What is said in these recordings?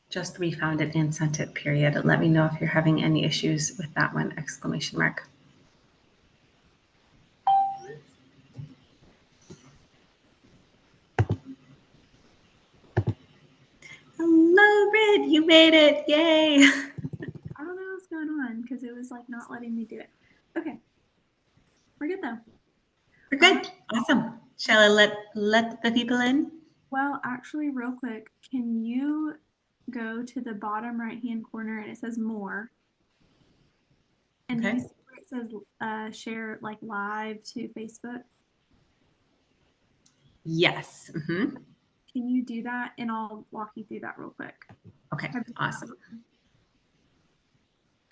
Just refound it and sent it, period. Let me know if you're having any issues with that one, exclamation mark. Hello, Britt, you made it, yay. I don't know what's going on because it was like not letting me do it. Okay, we're good though. We're good, awesome. Shall I let the people in? Well, actually, real quick, can you go to the bottom right-hand corner and it says more? And do you see where it says share like live to Facebook? Yes. Mm-hmm. Can you do that? And I'll walk you through that real quick. Okay, awesome.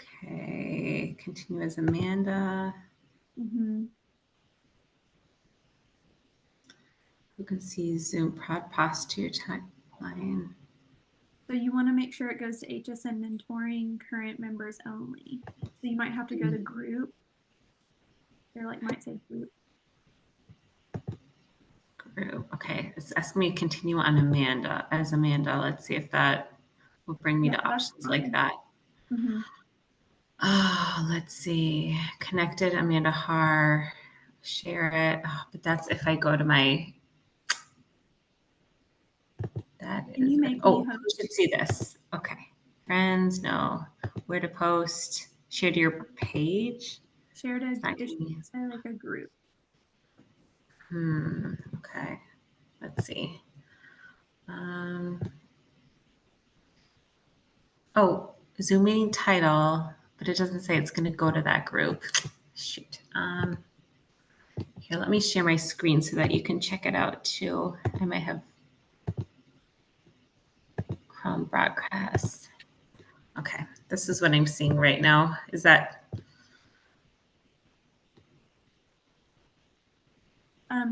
Okay, continue as Amanda. Mm-hmm. You can see Zoom prod post to your timeline. So you want to make sure it goes to HSN Mentoring current members only. So you might have to go to group. There like might say group. Group. Okay, it's asking me to continue on Amanda as Amanda. Let's see if that will bring me to options like that. Mm-hmm. Oh, let's see. Connected Amanda Har. Share it. Oh, but that's if I go to my. That Can is. you make Oh, you should see this. Okay. Friends, no. Where to post? Share to your page. Share to say like a group. Okay. Let's see. Oh, Zoom meeting title, but it doesn't say it's going to go to that group. Shoot. Here, let me share my screen so that you can check it out too. I might have Chrome broadcast. Okay, this is what I'm seeing right now. Is that?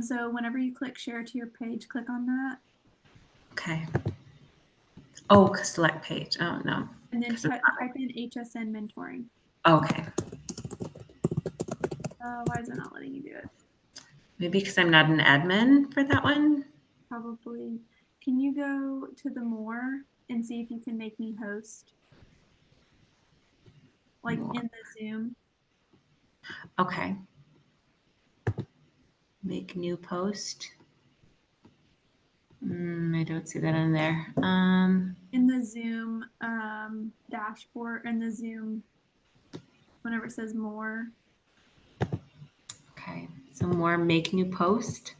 So whenever you click share to your page, click on that. Okay. Oh, select page. Oh, no. And then type in HSN Mentoring. Okay. Why is it not letting you do it? Maybe because I'm not an admin for that one? Probably. Can you go to the more and see if you can make me host? Like more. In the Zoom. Okay. Make new post. I don't see that in there. In the Zoom dashboard, in the Zoom, whenever it says more. Okay, so more make new post.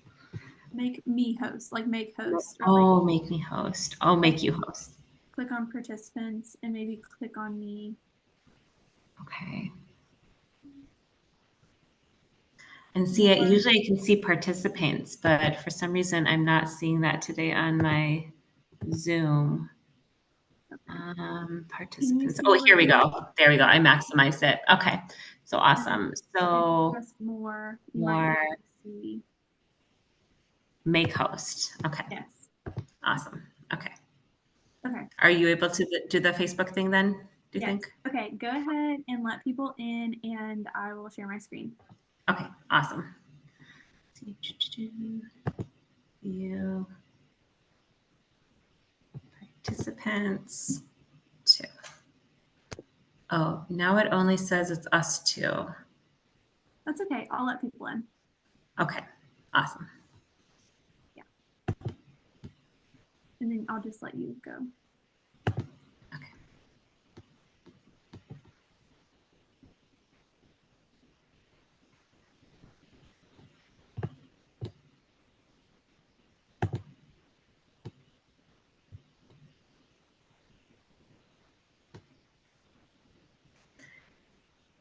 Make me host, like make host. Oh, like, make me host. I'll make you host. Click on participants and maybe click on me. Okay. And see it, usually I can see participants, but for some reason I'm not seeing that today on my Zoom. Can you Participants. see Oh, here where we it go. There we go. I maximized it. Okay. So awesome. So just more, you might be more able to see. make host. Okay. Yes. Awesome. Okay. Okay. Are you able to do the Facebook thing then? Do you Yes. think? Okay. Go ahead and let people in, and I will share my screen. Okay. Awesome. View participants two. Oh, now it only says it's us two. That's okay. I'll let people in. Okay. Awesome. Yeah. And then I'll just let you go. Okay.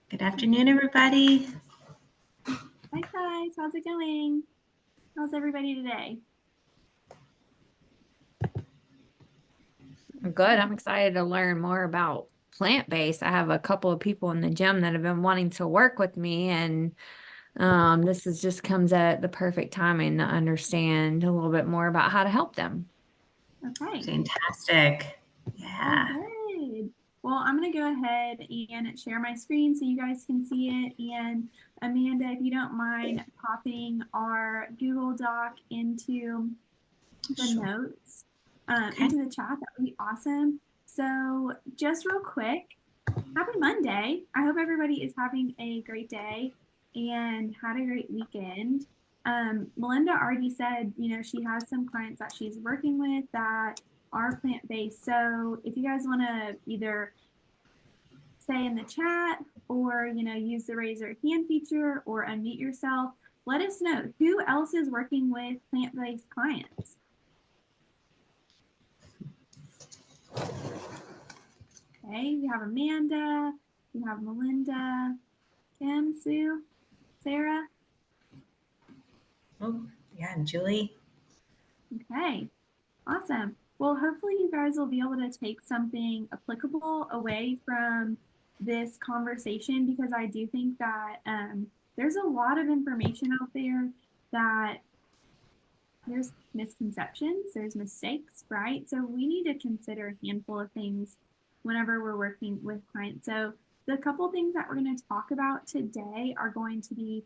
Good afternoon, everybody. Hi guys, how's it going? How's everybody today? Good. I'm excited to learn more about plant-based. I have a couple of people in the gym that have been wanting to work with me, and this is just comes at the perfect timing to understand a little bit more about how to help them. Okay. Fantastic. Oh, Yeah. good. Well, I'm going to go ahead and share my screen so you guys can see it. And Amanda, if you don't mind popping our Google Doc into the Sure. notes, Okay. into the chat, that would be awesome. So just real quick, happy Monday. I hope everybody is having a great day and had a great weekend. Melinda already said, you know, she has some clients that she's working with that are plant-based. So if you guys want to either say in the chat or, you know, use the raise your hand feature or unmute yourself, let us know who else is working with plant-based clients. Okay, we have Amanda, we have Melinda, Kim, Sue, Sarah. Oh, yeah, and Julie. Okay, awesome. Well, hopefully you guys will be able to take something applicable away from this conversation, because I do think that there's a lot of information out there that there's misconceptions, there's mistakes, right? So we need to consider a handful of things whenever we're working with clients. So the couple things that we're going to talk about today are going to be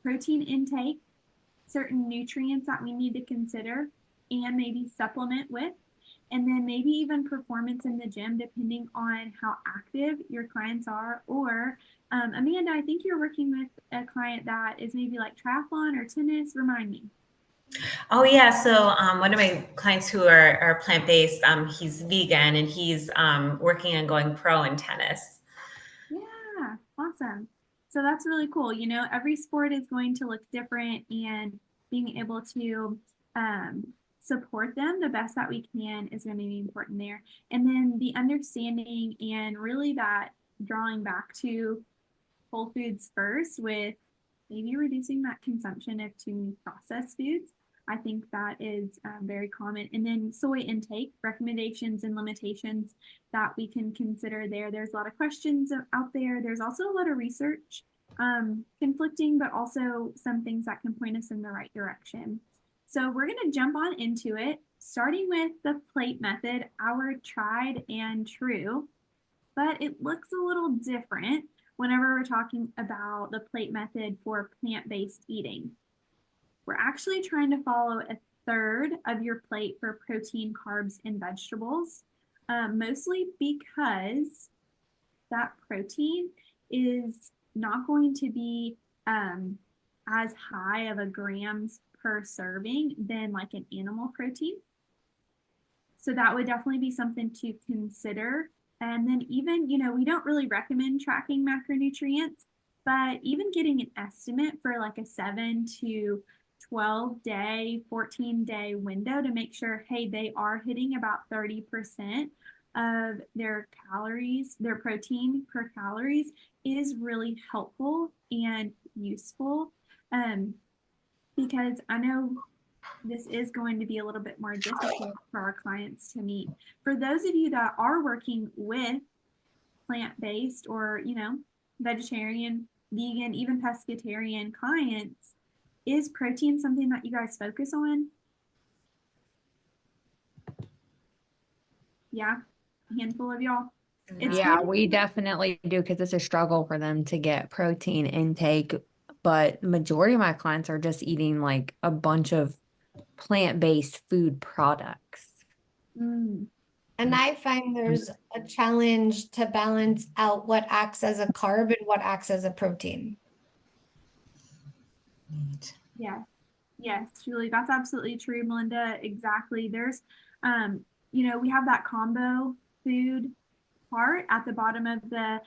protein intake, certain nutrients that we need to consider and maybe supplement with, and then maybe even performance in the gym depending on how active your clients are. Or Amanda, I think you're working with a client that is maybe like triathlon or tennis. Remind me. Oh yeah, so one of my clients who are plant-based, he's vegan and he's working on going pro in tennis. Yeah, awesome. So that's really cool. You know, every sport is going to look different, and being able to support them the best that we can is going to be important there. And then the understanding and really that drawing back to whole foods first, with maybe reducing that consumption of too many processed foods. I think that is very common. And then soy intake recommendations and limitations that we can consider there. There's a lot of questions out there. There's also a lot of research, conflicting, but also some things that can point us in the right direction. So we're going to jump on into it, starting with the plate method, our tried and true, but it looks a little different whenever we're talking about the plate method for plant-based eating. We're actually trying to follow a third of your plate for protein, carbs, and vegetables, mostly because that protein is not going to be as high of a grams per serving than like an animal protein. So that would definitely be something to consider. And then even, you know, we don't really recommend tracking macronutrients, but even getting an estimate for like a 7 to 12 day, 14-day window to make sure, hey, they are hitting about 30% of their calories, their protein per calories, is really helpful and useful. Because I know this is going to be a little bit more difficult for our clients to meet. For those of you that are working with plant-based or, vegetarian, vegan, even pescatarian clients, is protein something that you guys focus on? Yeah, a handful of y'all. It's Yeah, really we definitely do because it's a struggle for them to get protein intake. But the majority of my clients are just eating like a bunch of plant-based food products. mm, And I find there's a challenge to balance out what acts as a carb and what acts as a protein. Neat. yeah. Yes, Julie, that's absolutely true, Melinda. Exactly. There's, we have that combo food part at the bottom of the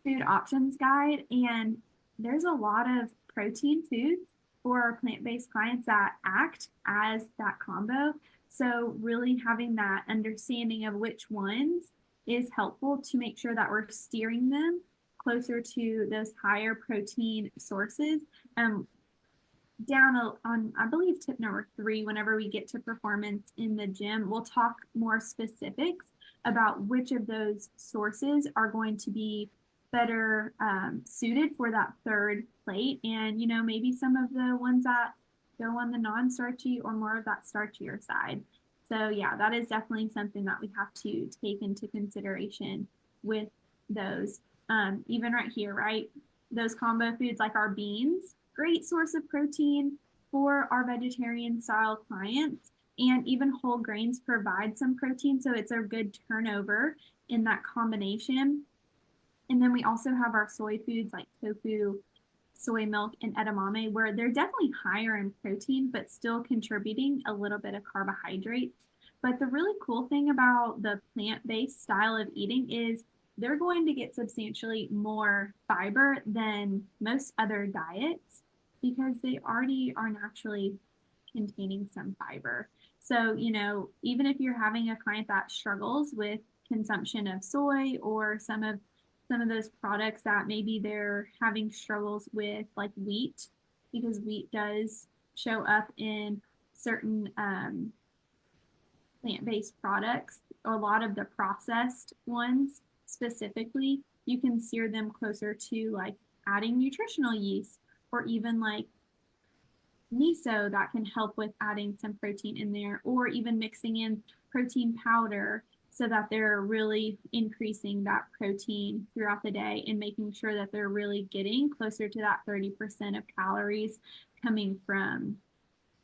food options guide, and there's a lot of protein foods for our plant-based clients that act as that combo. So really having that understanding of which ones is helpful to make sure that we're steering them closer to those higher protein sources. Down on, I believe, tip number 3, whenever we get to performance in the gym, we'll talk more specifics about which of those sources are going to be better suited for that third plate. And, maybe some of the ones that go on the non-starchy or more of that starchier side. So yeah, that is definitely something that we have to take into consideration with those. Even right here, right? Those combo foods like our beans, great source of protein for our vegetarian style clients. And even whole grains provide some protein, so it's a good turnover in that combination. And then we also have our soy foods like tofu, soy milk, and edamame, where they're definitely higher in protein, but still contributing a little bit of carbohydrates. But the really cool thing about the plant-based style of eating is they're going to get substantially more fiber than most other diets because they already are naturally containing some fiber. So, even if you're having a client that struggles with consumption of soy or some of those products that maybe they're having struggles with, like wheat, because wheat does show up in certain plant-based products, a lot of the processed ones specifically, you can steer them closer to like adding nutritional yeast or even like miso that can help with adding some protein in there, or even mixing in protein powder so that they're really increasing that protein throughout the day and making sure that they're really getting closer to that 30% of calories coming from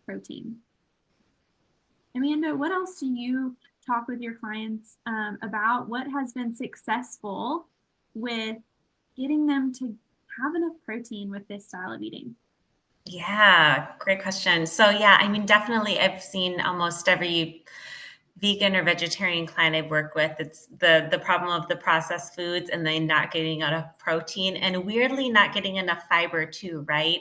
protein. Amanda, what else do you talk with your clients about? What has been successful with getting them to have enough protein with this style of eating? Yeah, great question. So yeah, I mean, definitely I've seen almost every vegan or vegetarian client I've worked with, it's the problem of the processed foods and then not getting enough protein and weirdly not getting enough fiber too, right?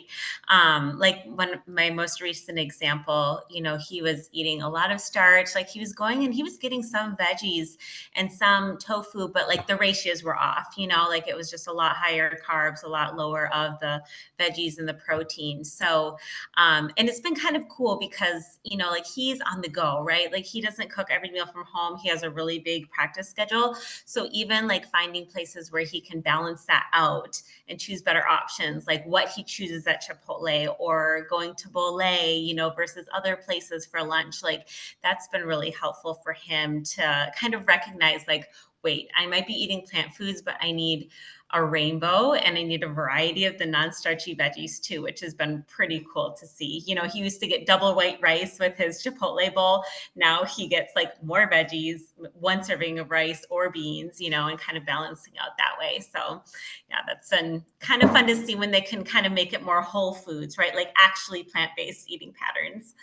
Like when my most recent example, he was eating a lot of starch, like he was going and he was getting some veggies and some tofu, but like the ratios were off, like it was just a lot higher carbs, a lot lower of the veggies and the protein. So, and it's been kind of cool because, like he's on the go, right? Like he doesn't cook every meal from home. He has a really big practice schedule. So even like finding places where he can balance that out and choose better options, like what he chooses at Chipotle or going to Bolé, versus other places for lunch, like that's been really helpful for him to kind of recognize like, wait, I might be eating plant foods, but I need a rainbow and I need a variety of the non-starchy veggies too, which has been pretty cool to see. He used to get double white rice with his Chipotle bowl. Now he gets like more veggies, one serving of rice or beans, and kind of balancing out that way. So yeah, that's been kind of fun to see when they can kind of make it more whole foods, right? Like actually plant-based eating patterns.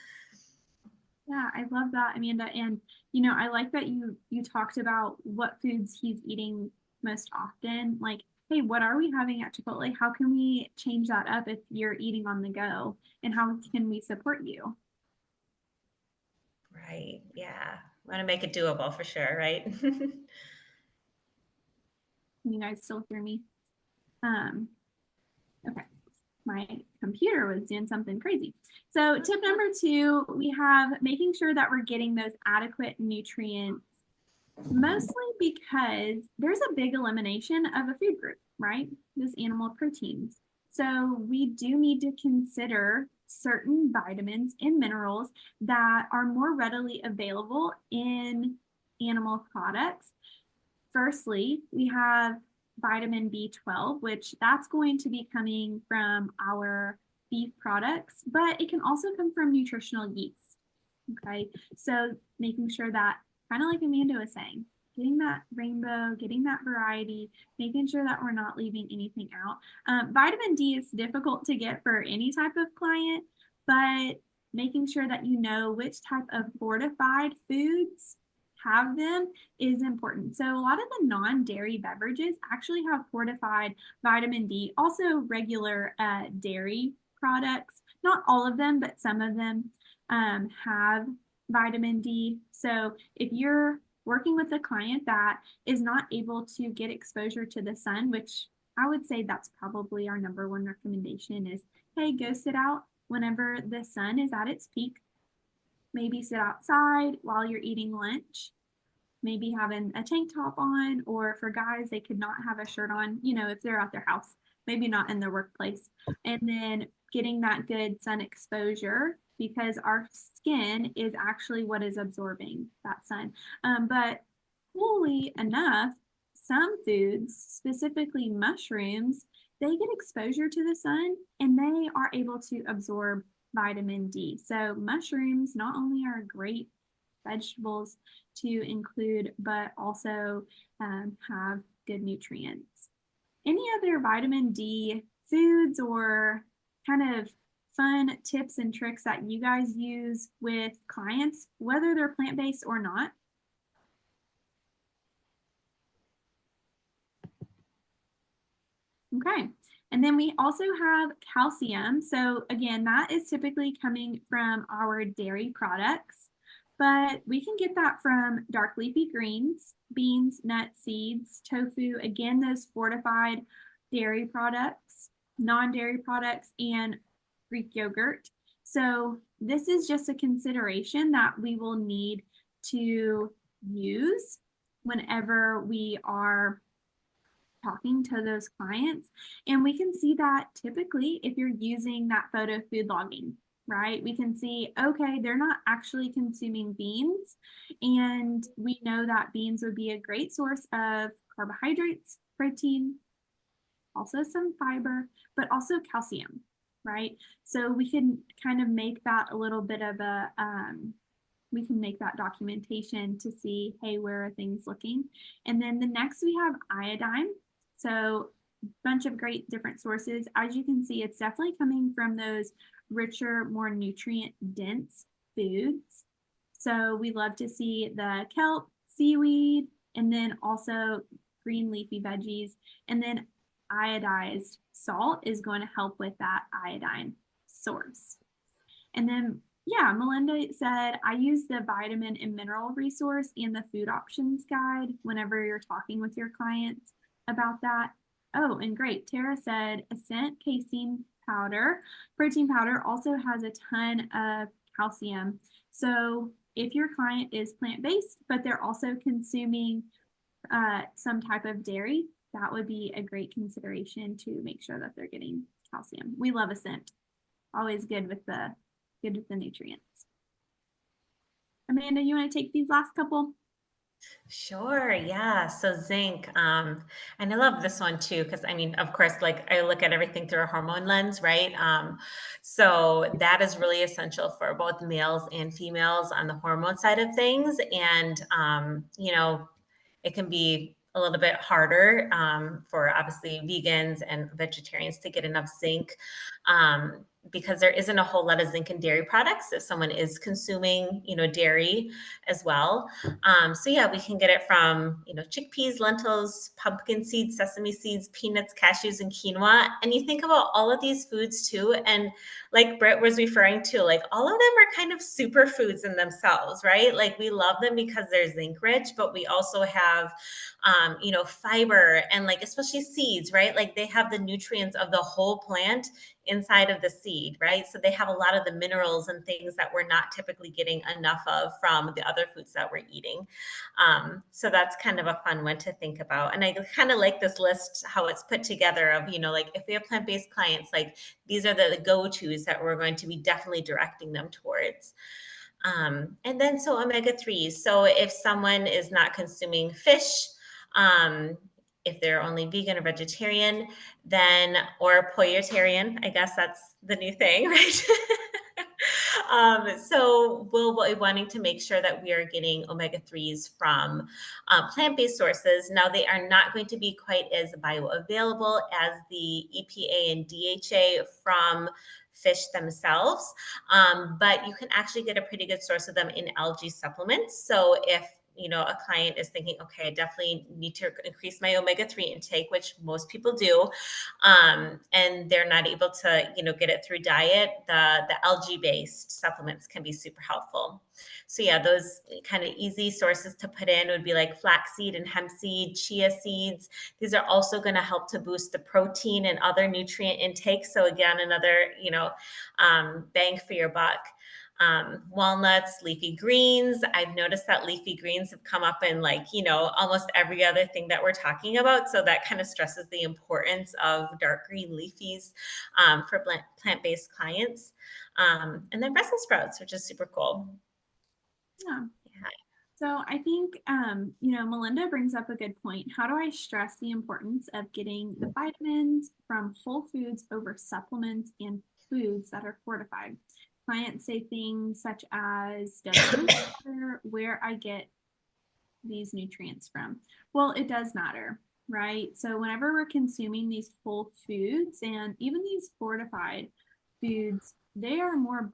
Yeah, I love that, Amanda. And I like that you talked about what foods he's eating most often. Like, hey, what are we having at Chipotle? How can we change that up if you're eating on the go? And how can we support you? Right. Yeah. Want to make it doable for sure, right? Can you guys still hear me? Okay. my computer was doing something crazy. So tip number 2, we have making sure that we're getting those adequate nutrients, mostly because there's a big elimination of a food group, right? Those animal proteins. So we do need to consider certain vitamins and minerals that are more readily available in animal products. Firstly, we have vitamin B12, which that's going to be coming from our beef products, but it can also come from nutritional yeast. Okay, so making sure that, kind of like Amanda was saying, getting that rainbow, getting that variety, making sure that we're not leaving anything out. Vitamin D is difficult to get for any type of client, but making sure that you know which type of fortified foods have them is important. So a lot of the non-dairy beverages actually have fortified vitamin D, also regular dairy products. Not all of them, but some of them have vitamin D. So if you're working with a client that is not able to get exposure to the sun, which I would say that's probably our number one recommendation is, hey, go sit out whenever the sun is at its peak. Maybe sit outside while you're eating lunch, maybe having a tank top on, or for guys, they could not have a shirt on, you know, if they're at their house, maybe not in their workplace. And then getting that good sun exposure, because our skin is actually what is absorbing that sun. But coolly enough, some foods, specifically mushrooms, they get exposure to the sun and they are able to absorb vitamin D. So mushrooms not only are great vegetables to include, but also have good nutrients. Any other vitamin D foods or kind of fun tips and tricks that you guys use with clients, whether they're plant-based or not? Okay. And then we also have calcium. So again, that is typically coming from our dairy products, but we can get that from dark leafy greens, beans, nuts, seeds, tofu, again, those fortified dairy products, non-dairy products, and Greek yogurt. So this is just a consideration that we will need to use whenever we are talking to those clients. And we can see that typically if you're using that photo food logging, right? We can see, okay, they're not actually consuming beans. And we know that beans would be a great source of carbohydrates, protein, also some fiber, but also calcium, right? So we can kind of make that a little bit of a, we can make that documentation to see, hey, where are things looking? And then the next we have iodine. So a bunch of great different sources. As you can see, it's definitely coming from those richer, more nutrient dense foods. So we love to see the kelp, seaweed, and then also green leafy veggies. And then iodized salt is going to help with that iodine source. And then, yeah, Melinda said, I use the vitamin and mineral resource and the food options guide whenever you're talking with your clients about that. Oh, and great. Tara said Ascent casein powder, protein powder also has a ton of calcium. So if your client is plant-based, but they're also consuming some type of dairy, that would be a great consideration to make sure that they're getting calcium. We love Ascent. Always good with the nutrients. Amanda, you want to take these last couple? Sure. Yeah. So zinc, and I love this one too, because I mean, of course, like I look at everything through a hormone lens, right? So that is really essential for both males and females on the hormone side of things. And, you know, it can be a little bit harder for obviously vegans and vegetarians to get enough zinc. Because there isn't a whole lot of zinc in dairy products if someone is consuming, you know, dairy as well. So yeah, we can get it from, you know, chickpeas, lentils, pumpkin seeds, sesame seeds, peanuts, cashews, and quinoa. And you think about all of these foods too. And like Britt was referring to, like all of them are kind of superfoods in themselves, right? Like we love them because they're zinc rich, but we also have, you know, fiber and like, especially seeds, right? Like they have the nutrients of the whole plant inside of the seed, right? So they have a lot of the minerals and things that we're not typically getting enough of from the other foods that we're eating. So that's kind of a fun one to think about. And I kind of like this list, how it's put together of, like if we have plant-based clients, like these are the go-tos that we're going to be definitely directing them towards. And then so omega-3s. So if someone is not consuming fish, if they're only vegan or vegetarian, then, or poultarian, I guess that's the new thing, right? So we'll be wanting to make sure that we are getting omega-3s from plant-based sources. Now, they are not going to be quite as bioavailable as the EPA and DHA from fish themselves, but you can actually get a pretty good source of them in algae supplements. So if a client is thinking, okay, I definitely need to increase my omega-3 intake, which most people do, and they're not able to, get it through diet, the algae-based supplements can be super helpful. So yeah, those kind of easy sources to put in would be like flaxseed and hemp seed, chia seeds. These are also going to help to boost the protein and other nutrient intake. So again, another, bang for your buck. Walnuts, leafy greens. I've noticed that leafy greens have come up in almost every other thing that we're talking about. So that kind of stresses the importance of dark green leafies for plant-based clients. And then Brussels sprouts, which is super cool. Yeah. So I think, Melinda brings up a good point. How do I stress the importance of getting the vitamins from whole foods over supplements and foods that are fortified? Clients say things such as, doesn't matter where I get these nutrients from. Well, it does matter, right? So whenever we're consuming these whole foods and even these fortified foods, they are more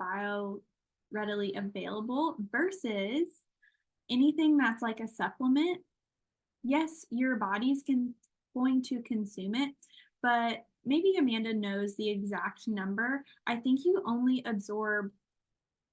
readily available versus anything that's like a supplement. Yes, your body's going to consume it, but maybe Amanda knows the exact number. I think you only absorb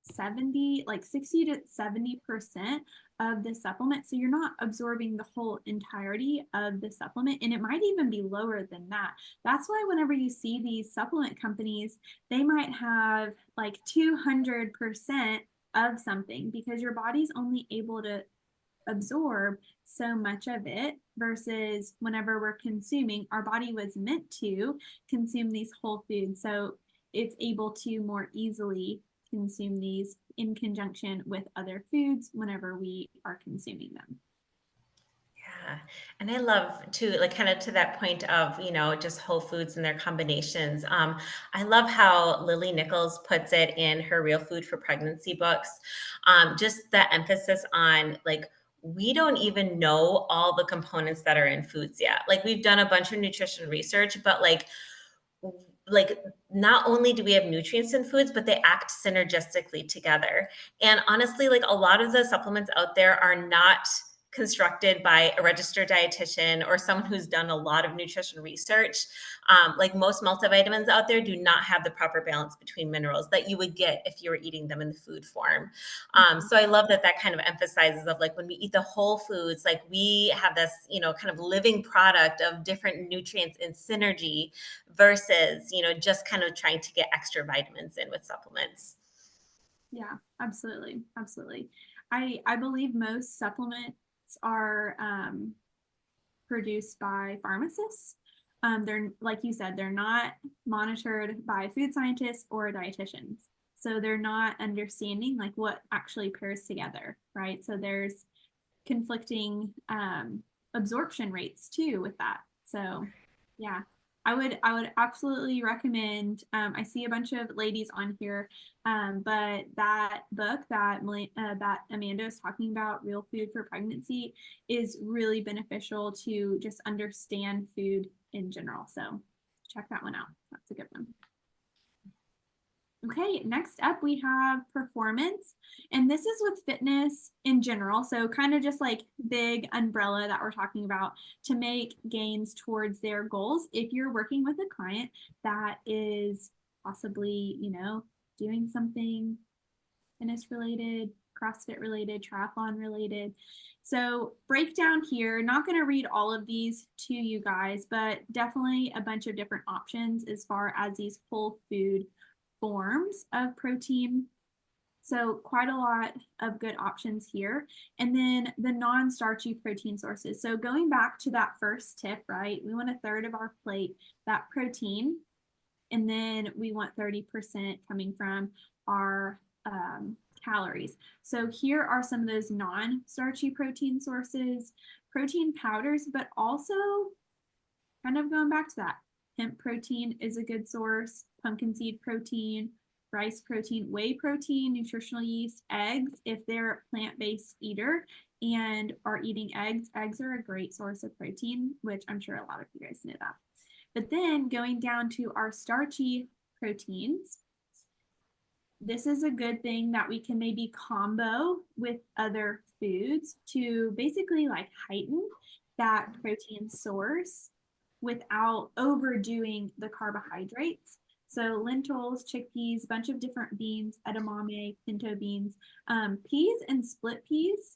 60 to 70% of the supplement. So you're not absorbing the whole entirety of the supplement. And it might even be lower than that. That's why whenever you see these supplement companies, they might have like 200% of something because your body's only able to absorb so much of it versus whenever we're consuming, our body was meant to consume these whole foods. So it's able to more easily consume these in conjunction with other foods whenever we are consuming them. Yeah. And I love to kind of to that point of, just whole foods and their combinations. I love how Lily Nichols puts it in her Real Food for Pregnancy books. Just the emphasis on we don't even know all the components that are in foods yet. We've done a bunch of nutrition research, but not only do we have nutrients in foods, but they act synergistically together. And honestly, a lot of the supplements out there are not constructed by a registered dietitian or someone who's done a lot of nutrition research. Most multivitamins out there do not have the proper balance between minerals that you would get if you were eating them in the food form. So I love that kind of emphasizes of when we eat the whole foods, we have this, kind of living product of different nutrients in synergy versus, just kind of trying to get extra vitamins in with supplements. Yeah, absolutely. Absolutely. I believe most supplements are produced by pharmacists. They're, like you said, they're not monitored by food scientists or dietitians. So they're not understanding what actually pairs together, right? So there's conflicting absorption rates too with that. So yeah, I would absolutely recommend. I see a bunch of ladies on here, but that book that Amanda is talking about, Real Food for Pregnancy, is really beneficial to just understand food in general. So check that one out. That's a good one. Okay, next up we have performance, and this is with fitness in general. So kind of just big umbrella that we're talking about to make gains towards their goals. If you're working with a client that is possibly, doing something fitness related, CrossFit related, triathlon related. So breakdown here, not going to read all of these to you guys, but definitely a bunch of different options as far as these whole food forms of protein. So quite a lot of good options here. And then the non-starchy protein sources. So going back to that first tip, right? We want a third of our plate, that protein, and then we want 30% coming from our calories. So here are some of those non-starchy protein sources, protein powders, but also kind of going back to that, hemp protein is a good source, pumpkin seed protein, rice protein, whey protein, nutritional yeast, eggs. If they're a plant-based eater and are eating eggs, eggs are a great source of protein, which I'm sure a lot of you guys know that. But then going down to our starchy proteins, this is a good thing that we can maybe combo with other foods to basically like heighten that protein source without overdoing the carbohydrates. So lentils, chickpeas, bunch of different beans, edamame, pinto beans, peas and split peas.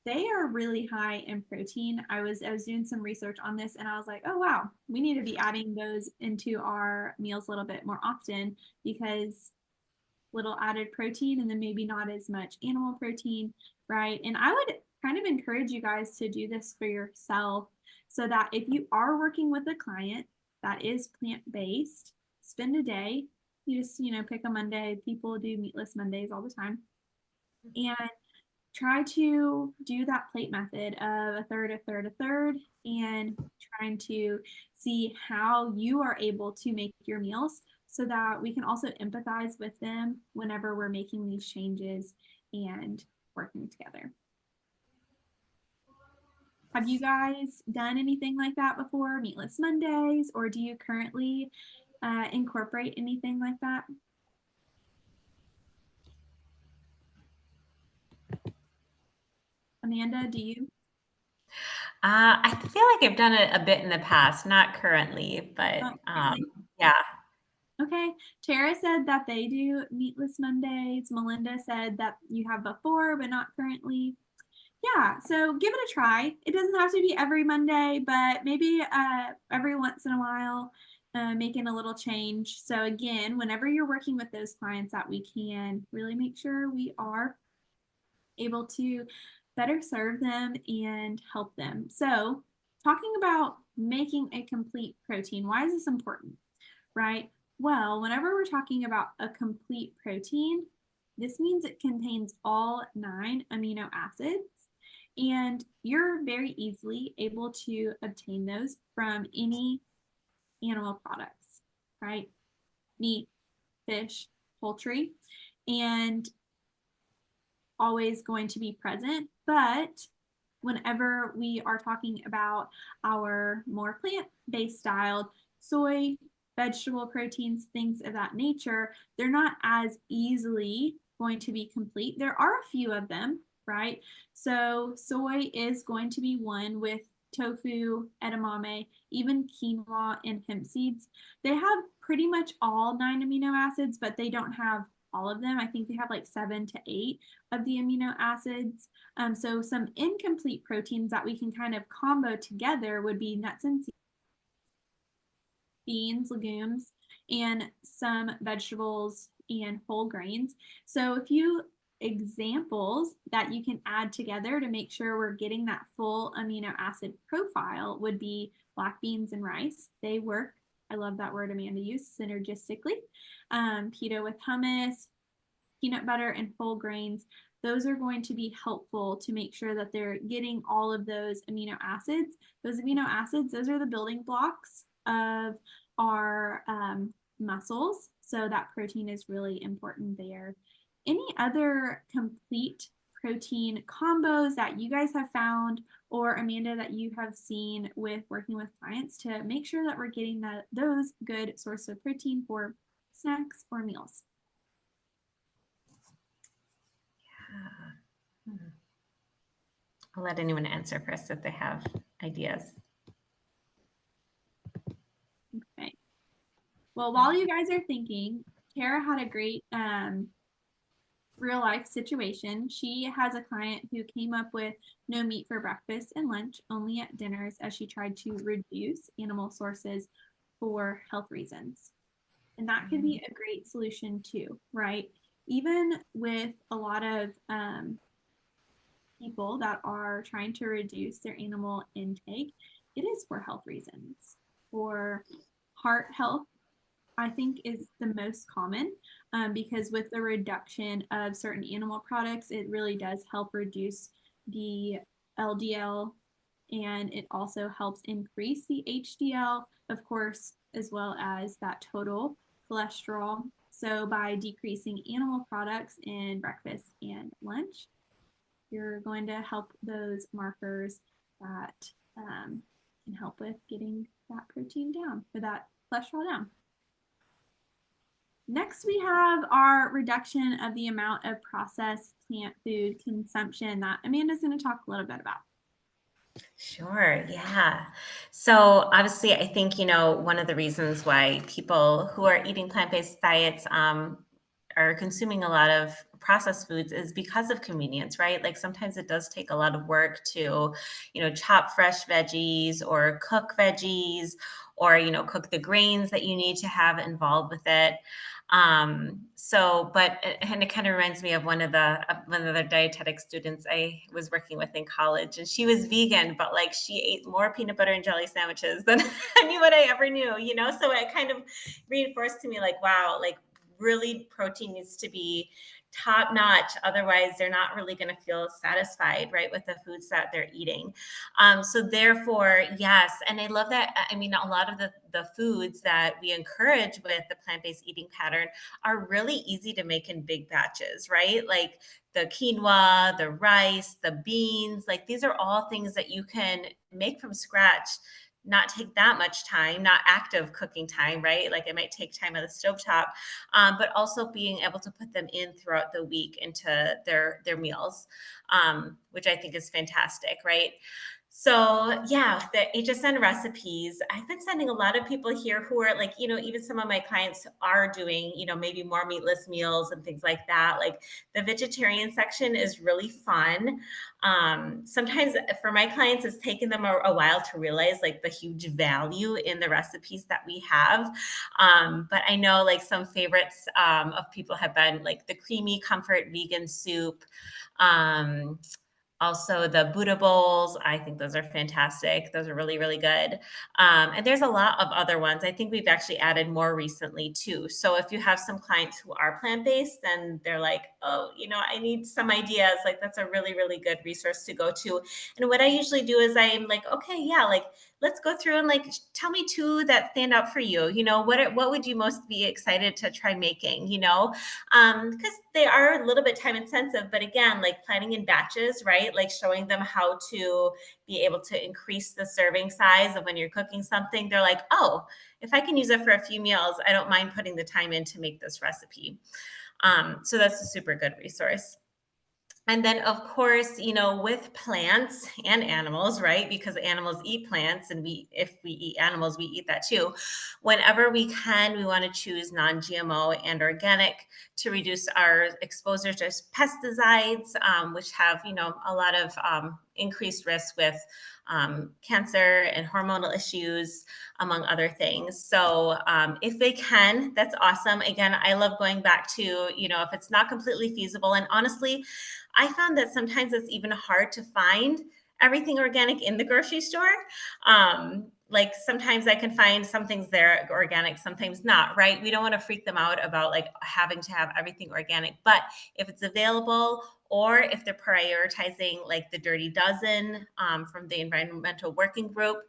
They are really high in protein. I was doing some research on this and I was like, oh wow, we need to be adding those into our meals a little bit more often because little added protein and then maybe not as much animal protein, right? And I would kind of encourage you guys to do this for yourself so that if you are working with a client that is plant-based, spend a day, you just, pick a Monday. People do meatless Mondays all the time. And try to do that plate method of a third, a third, a third, and trying to see how you are able to make your meals so that we can also empathize with them whenever we're making these changes and working together. Have you guys done anything like that before, Meatless Mondays, or do you currently incorporate anything like that? Amanda, do you? I feel like I've done it a bit in the past, not currently, but yeah. Okay. Tara said that they do meatless Mondays. Melinda said that you have before, but not currently. Yeah, so give it a try. It doesn't have to be every Monday, but maybe every once in a while, making a little change. So again, whenever you're working with those clients that we can really make sure we are able to better serve them and help them. So talking about making a complete protein, why is this important, right? Well, whenever we're talking about a complete protein, this means it contains all 9 amino acids, and you're very easily able to obtain those from any animal products, right? Meat, fish, poultry, and always going to be present. But whenever we are talking about our more plant-based styled soy, vegetable proteins, things of that nature, they're not as easily going to be complete. There are a few of them, right? So soy is going to be one with tofu, edamame, even quinoa and hemp seeds. They have pretty much all 9 amino acids, but they don't have all of them. I think they have like 7 to 8 of the amino acids. So some incomplete proteins that we can kind of combo together would be nuts and seeds, beans, legumes, and some vegetables and whole grains. So a few examples that you can add together to make sure we're getting that full amino acid profile would be black beans and rice. They work, I love that word Amanda used, synergistically. Pita with hummus, peanut butter, and whole grains. Those are going to be helpful to make sure that they're getting all of those amino acids. Those amino acids, those are the building blocks of our muscles. So that protein is really important there. Any other complete protein combos that you guys have found, or Amanda, that you have seen with working with clients to make sure that we're getting those good sources of protein for snacks or meals? I'll let anyone answer first if they have ideas. Okay. Well, while you guys are thinking, Tara had a great real life situation. She has a client who came up with no meat for breakfast and lunch, only at dinners, as she tried to reduce animal sources for health reasons. And that could be a great solution too, right? Even with a lot of people that are trying to reduce their animal intake, it is for health reasons. For heart health, I think is the most common because with the reduction of certain animal products, it really does help reduce the LDL, and it also helps increase the HDL, of course, as well as that total cholesterol. So by decreasing animal products in breakfast and lunch, you're going to help those markers that can help with getting that protein down or that cholesterol down. Next, we have our reduction of the amount of processed plant food consumption that Amanda's going to talk a little bit about. Sure, yeah. So obviously, I think, one of the reasons why people who are eating plant-based diets are consuming a lot of processed foods is because of convenience, right? Like sometimes it does take a lot of work to, chop fresh veggies or cook veggies or, cook the grains that you need to have involved with it. And it kind of reminds me of one of the dietetic students I was working with in college, and she was vegan, but like she ate more peanut butter and jelly sandwiches than anyone I ever knew, so it kind of reinforced to me like, wow, like really protein needs to be top notch. Otherwise, they're not really going to feel satisfied, right, with the foods that they're eating. So therefore, yes. And I love that. I mean, a lot of the foods that we encourage with the plant-based eating pattern are really easy to make in big batches, right? Like the quinoa, the rice, the beans, like these are all things that you can make from scratch, not take that much time, not active cooking time, right? Like it might take time at the stovetop, but also being able to put them in throughout the week into their meals, which I think is fantastic, right? So yeah, the HSN recipes, I've been sending a lot of people here who are like, even some of my clients are doing, maybe more meatless meals and things like that. Like the vegetarian section is really fun. Sometimes for my clients, it's taken them a while to realize like the huge value in the recipes that we have. But I know like some favorites of people have been like the creamy comfort vegan soup. Also the Buddha bowls. I think those are fantastic. Those are really, really good. And there's a lot of other ones. I think we've actually added more recently too. So if you have some clients who are plant-based, then they're like, oh, I need some ideas. Like that's a really, really good resource to go to. And what I usually do is I'm like, okay, yeah, like let's go through and like tell me two that stand out for you. What would you most be excited to try making? Because they are a little bit time intensive, but again, like planning in batches, right? Like showing them how to be able to increase the serving size of when you're cooking something. They're like, oh, if I can use it for a few meals, I don't mind putting the time in to make this recipe. So that's a super good resource. And then, of course, with plants and animals, right? Because animals eat plants, and if we eat animals, we eat that too. Whenever we can, we want to choose non-GMO and organic to reduce our exposure to pesticides, which have, a lot of increased risk with cancer and hormonal issues, among other things. So if they can, that's awesome. Again, I love going back to, if it's not completely feasible. And honestly, I found that sometimes it's even hard to find everything organic in the grocery store. Like sometimes I can find some things there organic, sometimes not, right? We don't want to freak them out about like having to have everything organic, but if it's available, or if they're prioritizing like the Dirty Dozen from the Environmental Working Group,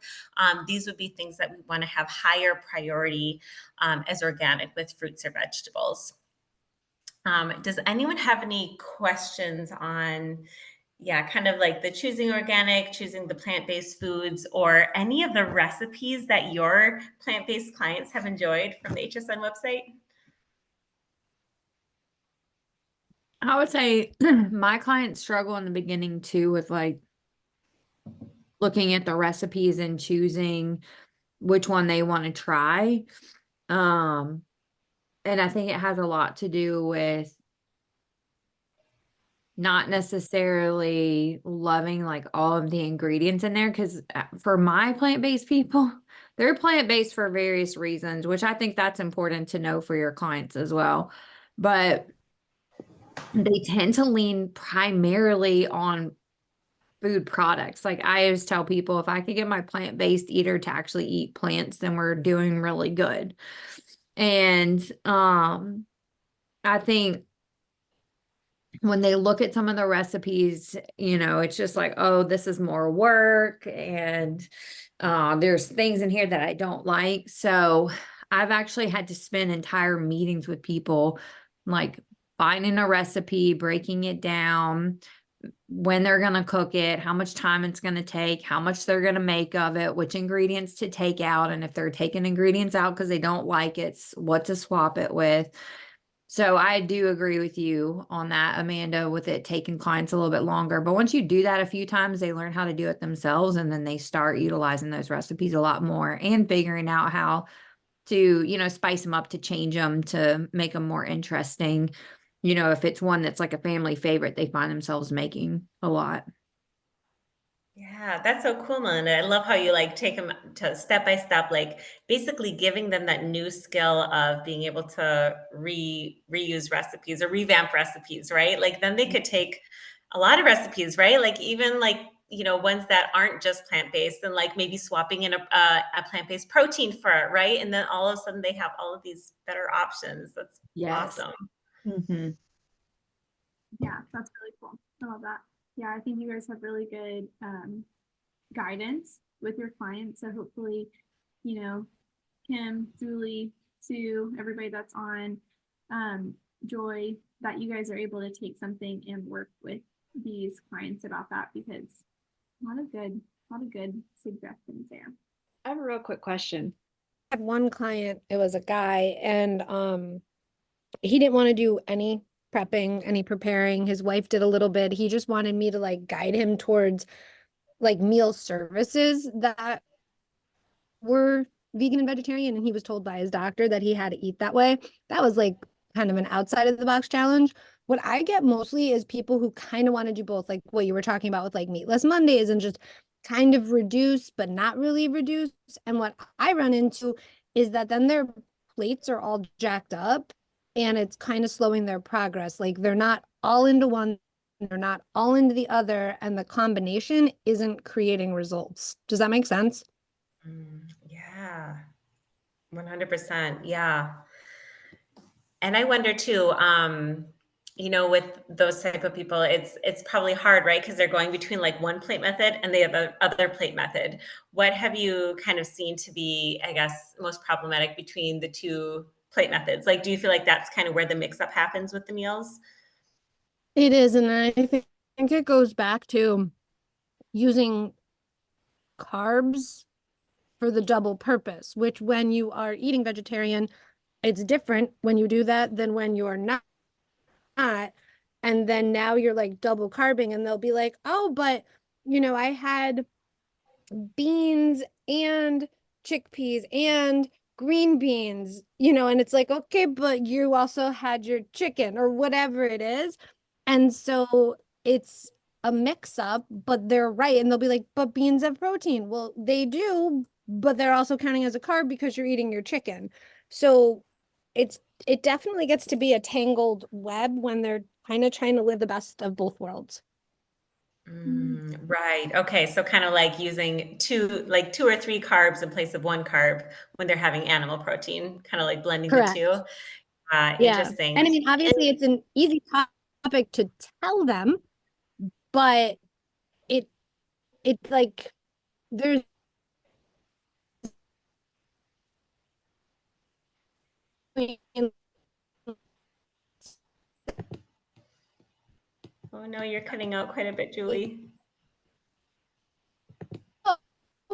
these would be things that we want to have higher priority as organic with fruits or vegetables. Does anyone have any questions on, kind of like the choosing organic, choosing the plant-based foods, or any of the recipes that your plant-based clients have enjoyed from the HSN website? I would say my clients struggle in the beginning too with like looking at the recipes and choosing which one they want to try. And I think it has a lot to do with not necessarily loving like all of the ingredients in there. Because for my plant-based people, they're plant-based for various reasons, which I think that's important to know for your clients as well. But they tend to lean primarily on food products. Like I always tell people, if I could get my plant-based eater to actually eat plants, then we're doing really good. And I think when they look at some of the recipes, it's just like, oh, this is more work, and there's things in here that I don't like. So I've actually had to spend entire meetings with people, like finding a recipe, breaking it down, when they're going to cook it, how much time it's going to take, how much they're going to make of it, which ingredients to take out. And if they're taking ingredients out because they don't like it, what to swap it with. So I do agree with you on that, Amanda, with it taking clients a little bit longer. But once you do that a few times, they learn how to do it themselves, and then they start utilizing those recipes a lot more and figuring out how to, spice them up, to change them, to make them more interesting. If it's one that's like a family favorite, they find themselves making a lot. Yeah, that's so cool, Melinda. I love how you like take them to step by step, like basically giving them that new skill of being able to reuse recipes or revamp recipes, right? Like then they could take a lot of recipes, right? Like even like, ones that aren't just plant-based, and like maybe swapping in a plant-based protein for it, right? And then all of a sudden they have all of these better options. That's awesome. Mm-hmm. Yeah, that's really cool. I love that. Yeah, I think you guys have really good guidance with your clients. So hopefully, Kim, Julie, Sue, everybody that's on, Joy, that you guys are able to take something and work with these clients about that, because a lot of good suggestions there. I have a real quick question. I had one client, it was a guy, and he didn't want to do any prepping, any preparing. His wife did a little bit. He just wanted me to like guide him towards like meal services that were vegan and vegetarian, and he was told by his doctor that he had to eat that way. That was like kind of an outside of the box challenge. What I get mostly is people who kind of want to do both, like what you were talking about with like Meatless Mondays, and just kind of reduce but not really reduce. And what I run into is that then their plates are all jacked up, and it's kind of slowing their progress. Like they're not all into one, they're not all into the other, and the combination isn't creating results. Does that make sense? Yeah, 100%. Yeah. And I wonder too, with those type of people, it's probably hard, right? Because they're going between like one plate method and the other plate method. What have you kind of seen to be, I guess, most problematic between the two plate methods? Like, do you feel like that's kind of where the mix-up happens with the meals? It is, and I think it goes back to using carbs for the double purpose, which when you are eating vegetarian, it's different when you do that than when you're not. And then now you're like double carbing, and they'll be like, oh, but I had beans and chickpeas and green beans, and it's like, okay, but you also had your chicken or whatever it is. And so it's a mix up, but they're right. And they'll be like, but beans have protein. Well, they do, but they're also counting as a carb because you're eating your chicken. So it definitely gets to be a tangled web when they're kind of trying to live the best of both worlds. Right. Okay. So kind of like using two or three carbs in place of one carb when they're having animal protein, kind of like blending Correct. the two. Yeah. Interesting. And I mean, obviously it's an easy topic to tell them, but it's like there's Oh no, you're cutting out quite a bit, Julie.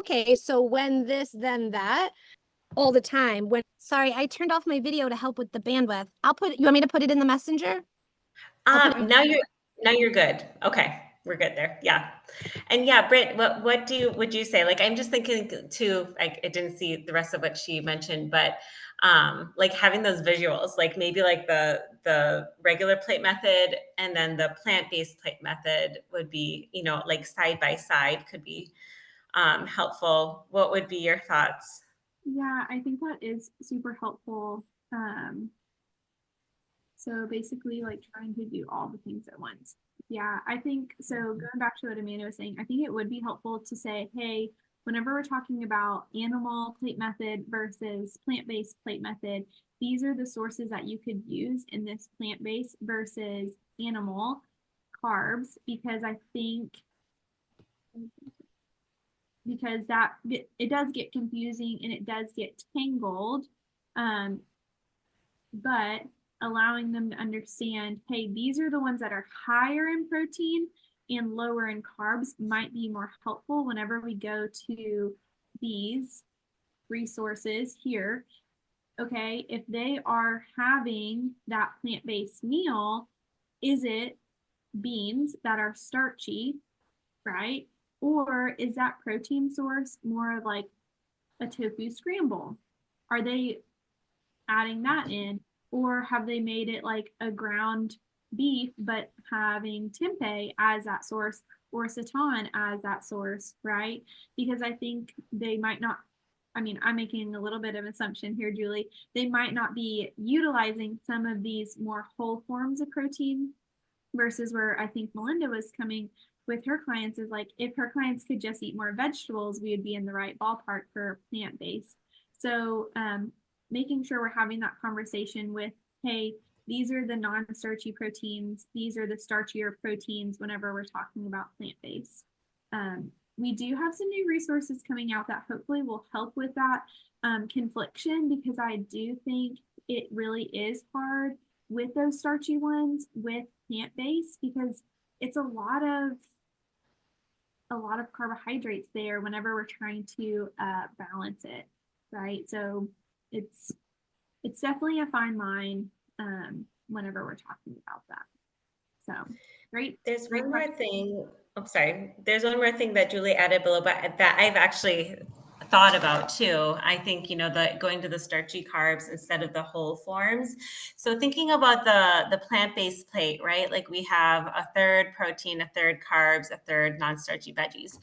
okay, so when this, then that, all the time. Sorry, I turned off my video to help with the bandwidth. You want me to put it in the messenger? Now you're good. Okay. we're good there. Yeah. And yeah, Britt, what would you say? Like, I'm just thinking too, like, I didn't see the rest of what she mentioned, but like having those visuals, like maybe like the regular plate method and then the plant-based plate method would be, you know, like side by side could be helpful. What would be your thoughts? Yeah, I think that is super helpful. So basically, like trying to do all the things at once. Yeah, I think so. Going back to what Amanda was saying, I think it would be helpful to say, hey, whenever we're talking about animal plate method versus plant-based plate method, these are the sources that you could use in this plant-based versus animal carbs, because I think because it does get confusing and it does get tangled. But allowing them to understand, hey, these are the ones that are higher in protein and lower in carbs might be more helpful whenever we go to these resources here. Okay, if they are having that plant-based meal, is it beans that are starchy, right? Or is that protein source more of like a tofu scramble? Are they adding that in, or have they made it like a ground beef but having tempeh as that source or seitan as that source, right? Because I think they might not, I mean, I'm making a little bit of assumption here, Julie, they might not be utilizing some of these more whole forms of protein versus where I think Melinda was coming with her clients is like, if her clients could just eat more vegetables, we would be in the right ballpark for plant-based. So making sure we're having that conversation with, hey, these are the non-starchy proteins, these are the starchier proteins whenever we're talking about plant-based. We do have some new resources coming out that hopefully will help with that confliction, because I do think it really is hard with those starchy ones with plant-based, because it's a lot of carbohydrates there whenever we're trying to balance it, right? So it's definitely a fine line whenever we're talking about that. So great. There's Great one more question. thing. I'm sorry. There's one more thing that Julie added below, but that I've actually thought about too. I think, you know, the going to the starchy carbs instead of the whole forms. So thinking about the plant-based plate, right? Like we have a third protein, a third carbs, a third non-starchy veggies.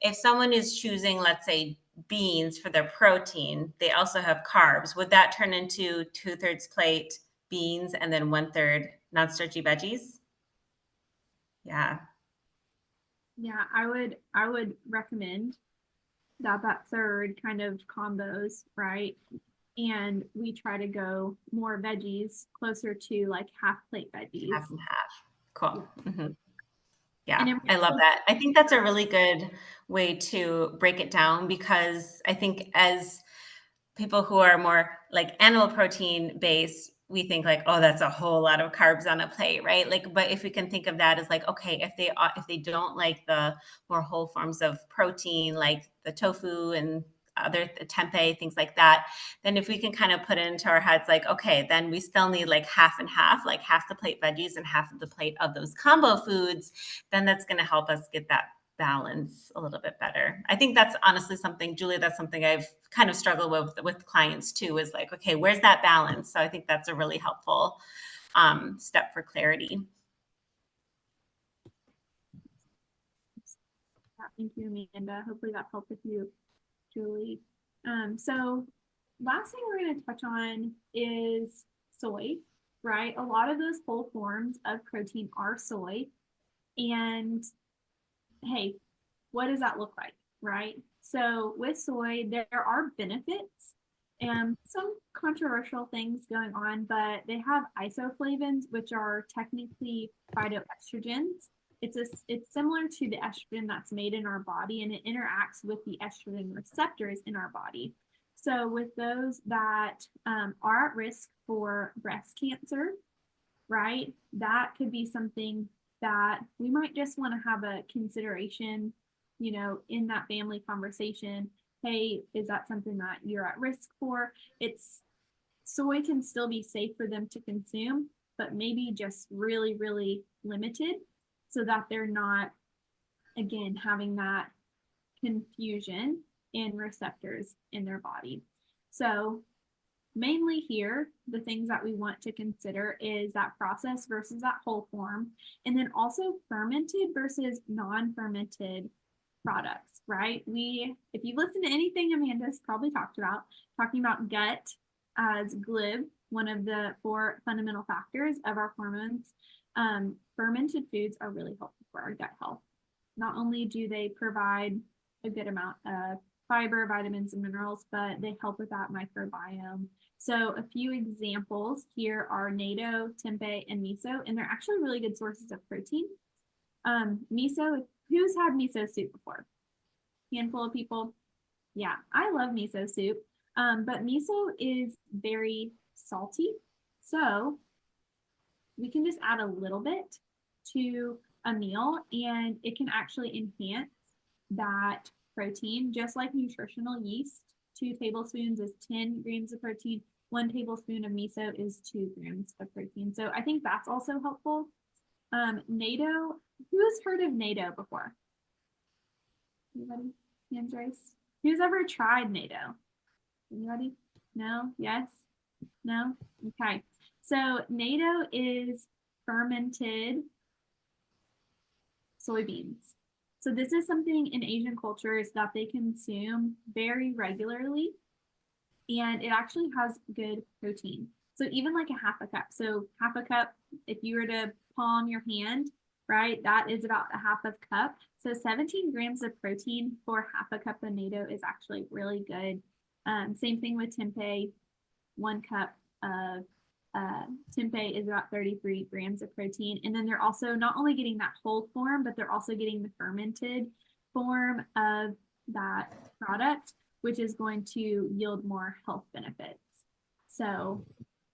If someone is choosing, let's say, beans for their protein, they also have carbs. Would that turn into 2/3 plate beans and then 1/3 non-starchy veggies? Yeah. Yeah, I would recommend that third kind of combos, right? And we try to go more veggies, closer to like half plate veggies. Half and half. Cool. And Yeah, it I love that. I think that's a really good way to break it down, because I think as people who are more like animal protein based, we think like, oh, that's a whole lot of carbs on a plate, right? Like, but if we can think of that as like, okay, if they don't like the more whole forms of protein, like the tofu and other the tempeh, things like that, then if we can kind of put it into our heads, like, okay, then we still need like half and half, like half the plate veggies and half of the plate of those combo foods, then that's going to help us get that balance a little bit better. I think that's honestly something, Julie, that's something I've kind of struggled with clients too, is like, okay, where's that balance? So I think that's a really helpful step for clarity. Thank you, Amanda. Hopefully that helped with you, Julie. So last thing we're going to touch on is soy, right? A lot of those whole forms of protein are soy. And hey, what does that look like, right? So with soy, there are benefits and some controversial things going on, but they have isoflavones, which are technically phytoestrogens. It's similar to the estrogen that's made in our body, and it interacts with the estrogen receptors in our body. So with those that are at risk for breast cancer, right, that could be something that we might just want to have a consideration, you know, in that family conversation. Hey, is that something that you're at risk for? Soy can still be safe for them to consume, but maybe just really, really limited, so that they're not again, having that confusion in receptors in their body. So mainly here, the things that we want to consider is that processed versus that whole form, and then also fermented versus non-fermented products, right? If you listen to anything Amanda's probably talking about gut as GLIB, one of the 4 fundamental factors of our hormones, fermented foods are really helpful for our gut health. Not only do they provide a good amount of fiber, vitamins, and minerals, but they help with that microbiome. So a few examples here are natto, tempeh, and miso, and they're actually really good sources of protein. Miso, who's had miso soup before? Handful of people. Yeah, I love miso soup, but miso is very salty. So we can just add a little bit to a meal and it can actually enhance that protein, just like nutritional yeast. 2 tablespoons is 10 grams of protein. 1 tablespoon of miso is 2 grams of protein. So I think that's also helpful. Natto, who's heard of natto before? Anybody? Hands raised. Who's ever tried natto? Anybody? No? Yes? No? Okay. So natto is fermented soybeans. So this is something in Asian cultures that they consume very regularly, and it actually has good protein. So even like a half a cup. So half a cup, if you were to palm your hand, right, that is about a half of cup. So 17 grams of protein for half a cup of natto is actually really good. Same thing with tempeh. 1 cup of tempeh is about 33 grams of protein. And then they're also not only getting that whole form, but they're also getting the fermented form of that product, which is going to yield more health benefits. So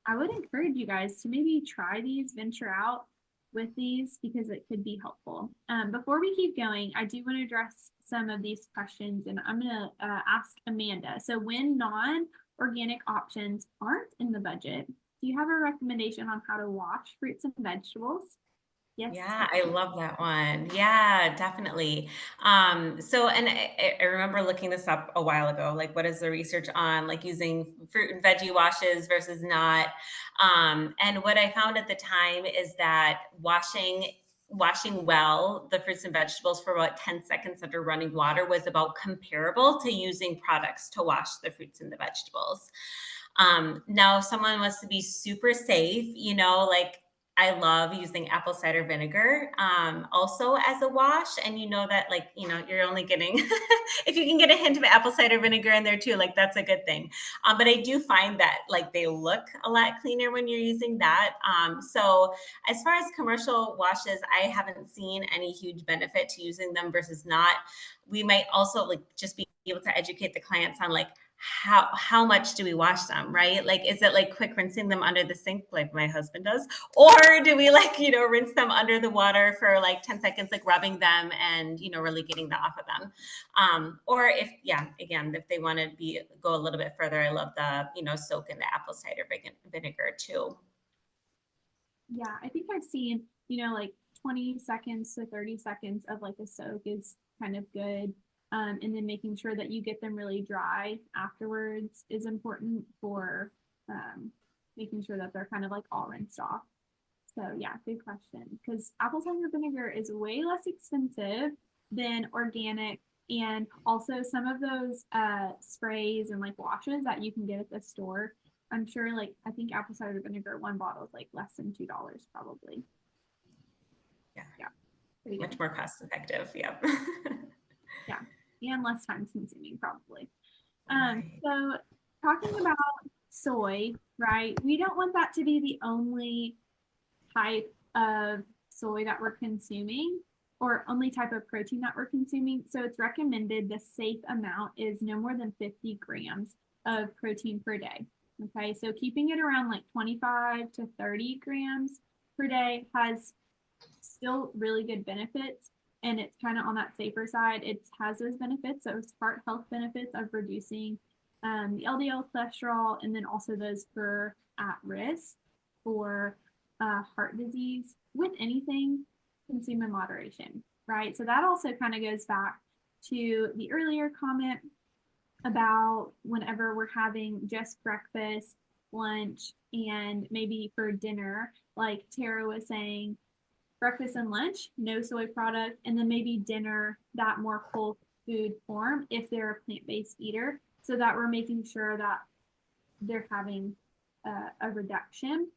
I would encourage you guys to maybe try these, venture out with these because it could be helpful. Before we keep going, I do want to address some of these questions, and I'm going to ask Amanda. So when non-organic options aren't in the budget, do you have a recommendation on how to wash fruits and vegetables? Yes. Yeah, I love that one. Yeah, definitely. And I remember looking this up a while ago, like what is the research on like using fruit and veggie washes versus not? And what I found at the time is that washing well the fruits and vegetables for about 10 seconds under running water was about comparable to using products to wash the fruits and the vegetables. Now, if someone wants to be super safe, like I love using apple cider vinegar also as a wash. And that you're only getting, if you can get a hint of apple cider vinegar in there too, like that's a good thing. But I do find that like they look a lot cleaner when you're using that. So as far as commercial washes, I haven't seen any huge benefit to using them versus not. We might also like just be able to educate the clients on like, how much do we wash them, right? Like, is it like quick rinsing them under the sink like my husband does? Or do we like, rinse them under the water for like 10 seconds, like rubbing them and, really getting that off of them? Or if they want to go a little bit further, I love the, soak in the apple cider vinegar too. Yeah, I think I've seen, like 20 seconds to 30 seconds of like a soak is kind of good. And then making sure that you get them really dry afterwards is important for making sure that they're kind of like all rinsed off. So yeah, good question. Because apple cider vinegar is way less expensive than organic, and also some of those sprays and like washes that you can get at the store. I'm sure, like I think apple cider vinegar, 1 bottle is like less than $2 probably. Yeah. Much more cost effective. Yep. Yeah. And less time consuming probably. Right. So talking about soy, right? We don't want that to be the only type of soy that we're consuming or only type of protein that we're consuming. So it's recommended the safe amount is no more than 50 grams of protein per day. Okay, so keeping it around like 25 to 30 grams per day has still really good benefits, and it's kind of on that safer side. It has those benefits, those heart health benefits of reducing the LDL cholesterol, and then also those for at risk for heart disease. With anything, consume in moderation, right? So that also kind of goes back to the earlier comment about whenever we're having just breakfast, lunch, and maybe for dinner, like Tara was saying, breakfast and lunch, no soy product, and then maybe dinner, that more whole food form if they're a plant-based eater, so that we're making sure that they're having a reduction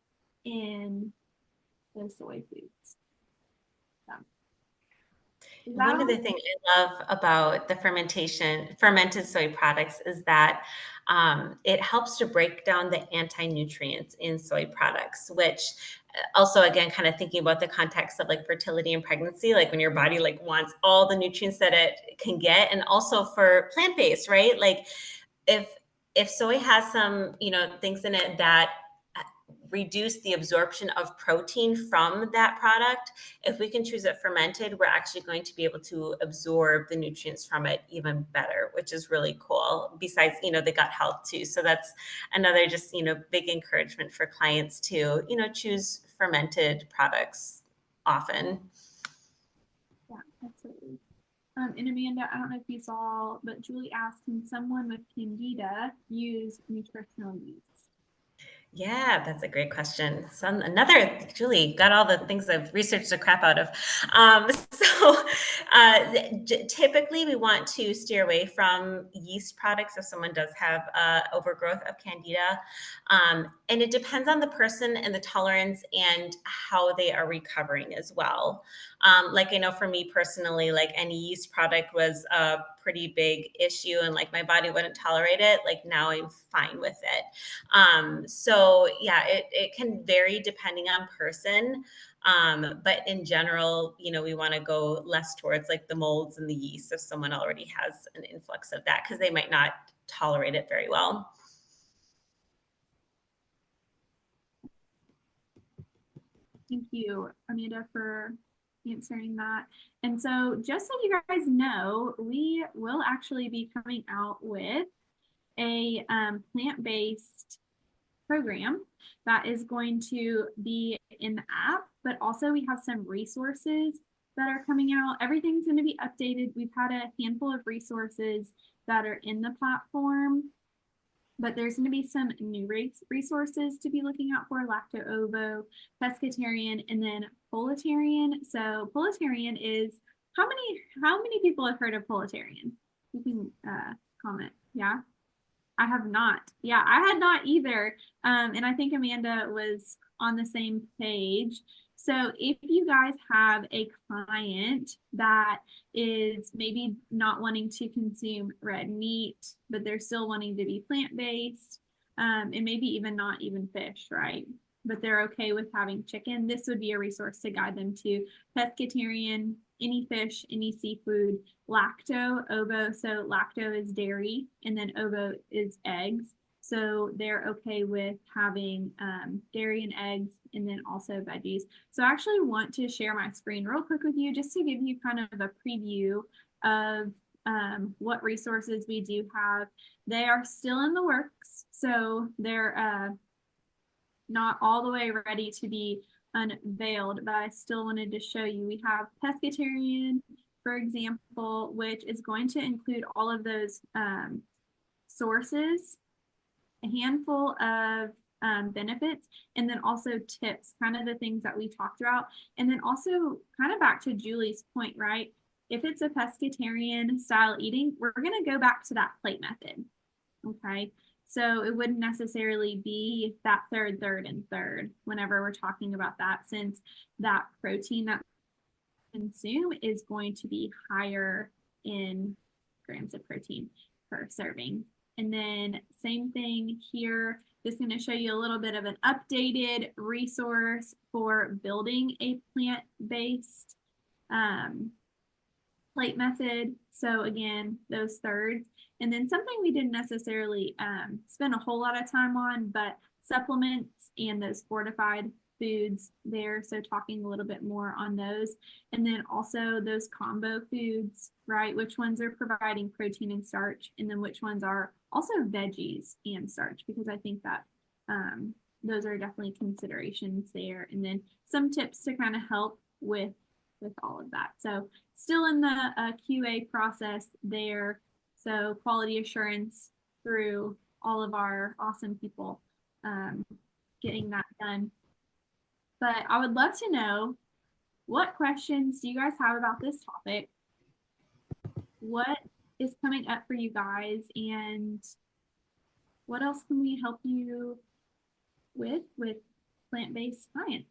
in those soy foods. So, One of the things I love about the fermented soy products is that it helps to break down the anti-nutrients in soy products, which also, again, kind of thinking about the context of like fertility and pregnancy, like when your body like wants all the nutrients that it can get, and also for plant-based, right? Like if soy has some, things in it that reduce the absorption of protein from that product, if we can choose it fermented, we're actually going to be able to absorb the nutrients from it even better, which is really cool, besides the gut health too. So that's another just big encouragement for clients to choose fermented products often. Yeah, absolutely. And Amanda, I don't know if you saw, but Julie asked, can someone with candida use nutritional yeast? Yeah, that's a great question. Julie got all the things I've researched the crap out of. Typically we want to steer away from yeast products if someone does have overgrowth of candida. And it depends on the person and the tolerance and how they are recovering as well. Like I know for me personally, like any yeast product was a pretty big issue and like my body wouldn't tolerate it. Like now I'm fine with it. So yeah, it can vary depending on person. But in general, we want to go less towards like the molds and the yeast if someone already has an influx of that, because they might not tolerate it very well. Thank you, Amanda, for answering that. And so just so you guys know, we will actually be coming out with a plant-based program that is going to be in the app, but also we have some resources that are coming out. Everything's going to be updated. We've had a handful of resources that are in the platform, but there's going to be some new resources to be looking out for: lacto-ovo, pescatarian, and then pulletarian. So pulletarian is, how many people have heard of pulletarian? You can comment. Yeah, I have not. Yeah, I had not either. And I think Amanda was on the same page. So if you guys have a client that is maybe not wanting to consume red meat, but they're still wanting to be plant-based, and maybe even not even fish, right? But they're okay with having chicken, this would be a resource to guide them to pescatarian, any fish, any seafood, lacto-ovo. So lacto is dairy, and then ovo is eggs. So they're okay with having dairy and eggs, and then also veggies. So I actually want to share my screen real quick with you just to give you kind of a preview of what resources we do have. They are still in the works, so they're not all the way ready to be unveiled, but I still wanted to show you. We have pescatarian, for example, which is going to include all of those sources, a handful of benefits, and then also tips, kind of the things that we talked about. And then also kind of back to Julie's point, right? If it's a pescatarian style eating, we're going to go back to that plate method. Okay. So it wouldn't necessarily be that third whenever we're talking about that, since that protein that we consume is going to be higher in grams of protein per serving. And then same thing here, just going to show you a little bit of an updated resource for building a plant-based plate method. So again, those thirds. And then something we didn't necessarily spend a whole lot of time on, but supplements and those fortified foods there. So talking a little bit more on those. And then also those combo foods, right? Which ones are providing protein and starch, and then which ones are also veggies and starch, because I think that those are definitely considerations there. And then some tips to kind of help with with all of that. So still in the QA process there. So quality assurance through all of our awesome people getting that done. But I would love to know, what questions do you guys have about this topic? What is coming up for you guys, and what else can we help you with plant-based science?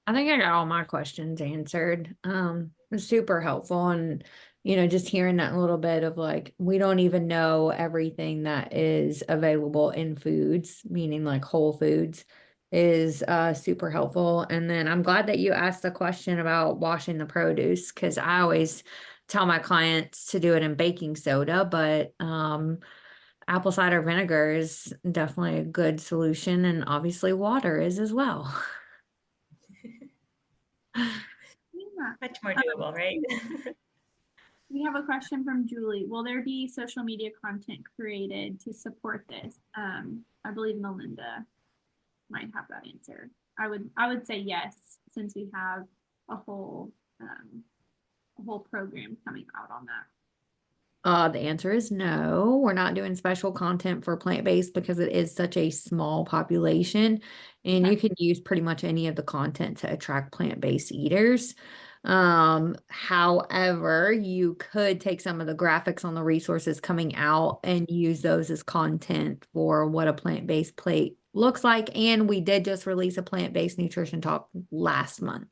I think I got all my questions answered. It was super helpful. And, just hearing that little bit of like, we don't even know everything that is available in foods, meaning like whole foods, is super helpful. And then I'm glad that you asked the question about washing the produce, because I always tell my clients to do it in baking soda, but apple cider vinegar is definitely a good solution. And obviously water is as well. Yeah. Much more doable, right? We have a question from Julie. Will there be social media content created to support this? I believe Melinda might have that answer. I would say yes, since we have a whole program coming out on that. The answer is no. We're not doing special content for plant-based because it is such a small population, and you can use pretty much any of the content to attract plant-based eaters. However, you could take some of the graphics on the resources coming out and use those as content for what a plant-based plate looks like. And we did just release a plant-based nutrition talk last month.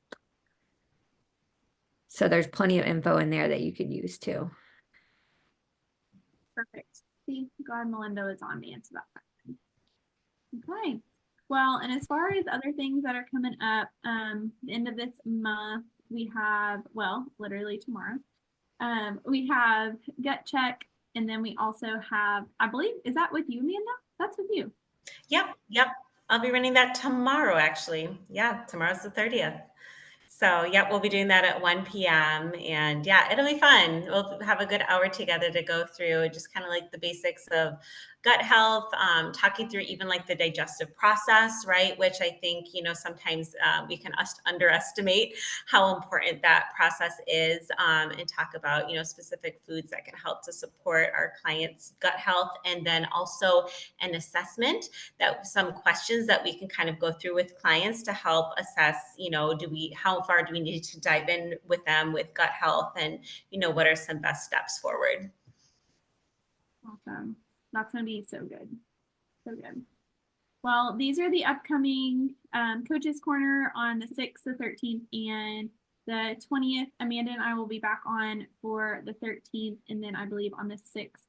So there's plenty of info in there that you could use too. Perfect. See, glad Melinda is on to answer that question. Okay. Well, and as far as other things that are coming up, the end of this month, we have, well, literally tomorrow, we have gut check, and then we also have, I believe, is that with you, Amanda? That's with you. Yep. I'll be running that tomorrow, actually. Yeah, tomorrow's the 30th. So, yep, we'll be doing that at 1 p.m. And yeah, it'll be fun. We'll have a good hour together to go through just kind of like the basics of gut health, talking through even like the digestive process, right? Which I think, sometimes we can underestimate how important that process is, and talk about, specific foods that can help to support our clients' gut health. And then also an assessment, that some questions that we can kind of go through with clients to help assess, how far do we need to dive in with them with gut health, and, what are some best steps forward. Awesome. That's going to be so good. So good. Well, these are the upcoming Coaches Corner on the 6th, the 13th, and the 20th. Amanda and I will be back on for the 13th, and then I believe on the 6th.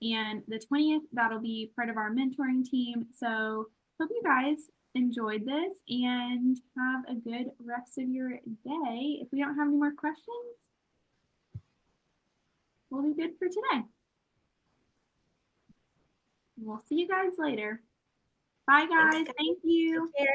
And the 20th, that'll be part of our mentoring team. So hope you guys enjoyed this and have a good rest of your day. If we don't have any more questions, we'll be good for today. We'll see you guys later. Bye, guys. Thank you. Take care.